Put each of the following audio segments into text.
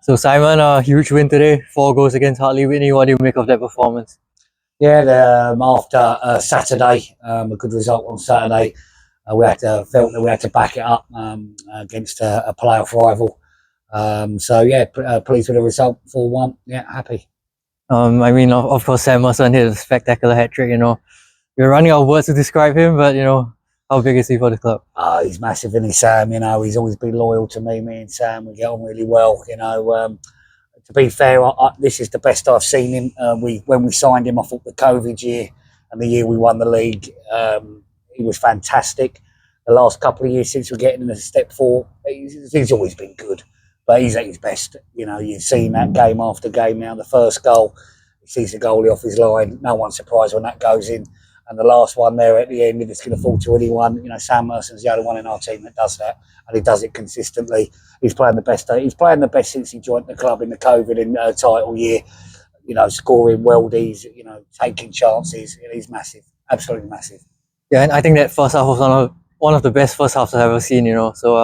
So Simon, a huge win today, 4 goals against Hartley Wintney. What do you make of that performance? Yeah, after Saturday, a good result on Saturday, we felt that we had to back it up against a playoff rival. Pleased with the result, 4-1. Yeah, happy. I mean, of course, Sam Merson hit a spectacular hat-trick, We're running out of words to describe him, but, how big is he for the club? He's massive, isn't he, Sam? He's always been loyal to me. Me and Sam, we get on really well, To be fair, this is the best I've seen him. When we signed him, I thought the COVID year and the year we won the league, he was fantastic. The last couple of years since we're getting a step forward, he's always been good, but he's at his best. You've seen that game after game now. The first goal, he sees the goalie off his line. No one's surprised when that goes in. And the last one there at the end, if it's going to fall to anyone, Sam Merson's the only one in our team that does that, and he does it consistently. He's playing the best. He's playing the best since he joined the club in the COVID and title year. Scoring worldies, taking chances. He's massive, absolutely massive. Yeah, and I think that first half was one of the best first halves I've ever seen. So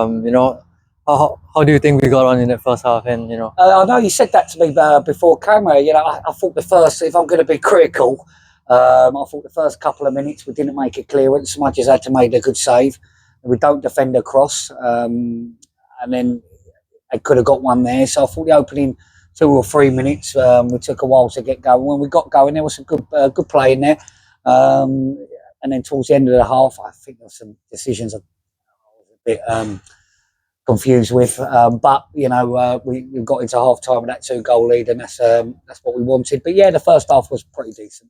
how do you think we got on in that first half? And I know you said that to me before camera. I thought the first, if I'm going to be critical. I thought the first couple of minutes we didn't make it clearance so much as had to make a good save. We don't defend across, and then I could have got one there. So I thought the opening 2 or 3 minutes we took a while to get going. When we got going, there was some good play in there, and then towards the end of the half, I think there were some decisions I was a bit confused with. But we got into half time with that 2-goal lead, and that's what we wanted. But yeah, the first half was pretty decent.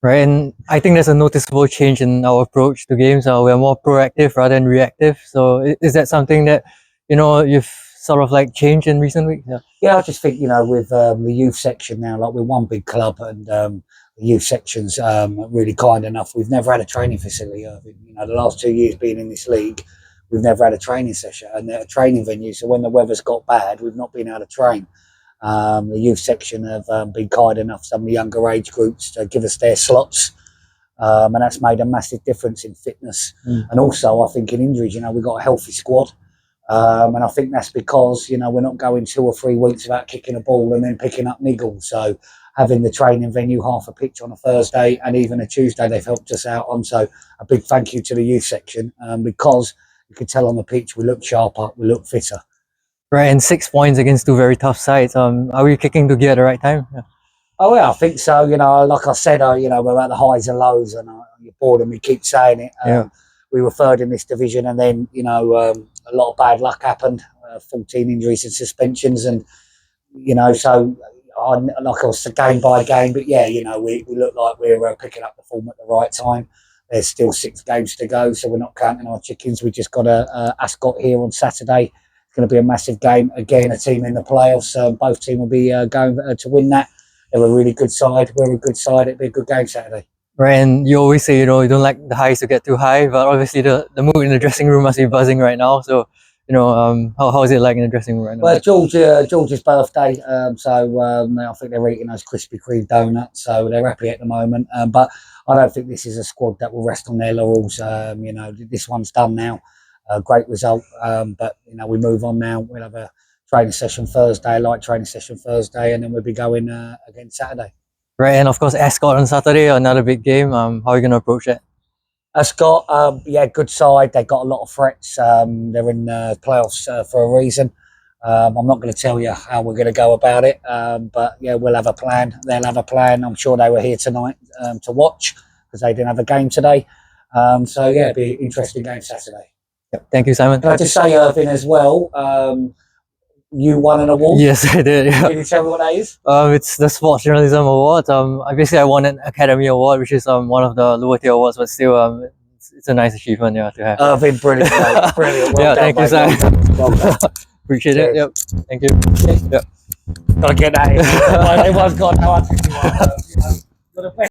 Right, and I think there's a noticeable change in our approach to games. We're more proactive rather than reactive. So is that something that, you've sort of like changed in recent weeks? Yeah, I just think, with the youth section now, like we're one big club and the youth section's really kind enough. We've never had a training facility. The last 2 years being in this league, we've never had a training session and a training venue. So when the weather's got bad, we've not been able to train. The youth section have been kind enough, some of the younger age groups, to give us their slots, and that's made a massive difference in fitness. And also, I think in injuries, we've got a healthy squad, and I think that's because we're not going 2 or 3 weeks without kicking a ball and then picking up niggles. So having the training venue half a pitch on a Thursday and even a Tuesday, they've helped us out on. So a big thank you to the youth section, because you could tell on the pitch we look sharper, we look fitter. Right, and 6 points against 2 very tough sides. Are we kicking to gear at the right time? Yeah. Oh yeah, I think so. Like I said, we're at the highs and lows, and you're bored of me keep saying it. We were third in this division, and then a lot of bad luck happened. 14 injuries and suspensions, and so like I was game by game. But yeah, we look like we're picking up the form at the right time. There's still 6 games to go, so we're not counting our chickens. We just got Ascot here on Saturday. It's going to be a massive game. Again, a team in the playoffs. Both teams will be going to win that. They're a really good side. We're a good side. It'll be a good game Saturday. Right, and you always say, you don't like the highs to get too high, but obviously the mood in the dressing room must be buzzing right now. So, how is it like in the dressing room right now? Well, George's birthday, I think they're eating those Krispy Kreme donuts, so they're happy at the moment. But I don't think this is a squad that will rest on their laurels. This one's done now. Great result, but we move on now. We'll have a training session Thursday, light training session Thursday, and then we'll be going again Saturday. Right, and of course Ascot on Saturday, another big game. How are you going to approach that? Ascot, good side. They've got a lot of threats. They're in playoffs for a reason. I'm not going to tell you how we're going to go about it, but yeah, we'll have a plan. They'll have a plan. I'm sure they were here tonight to watch because they didn't have a game today. It'll be an interesting game Saturday. Yep. Thank you, Simon. Can I just say, Irvin, as well, you won an award? Yes, I did. Yeah. Can you tell me what that is? It's the Sports Journalism Award. Obviously, I won an Academy Award, which is one of the lower tier awards, but still, it's a nice achievement, to have. Irvin, brilliant, mate. Brilliant. Well done, thank you, Simon. Well done. Appreciate it. Yep. Thank you. Yep. Got to get that in. Everyone's got no answer. You're the best.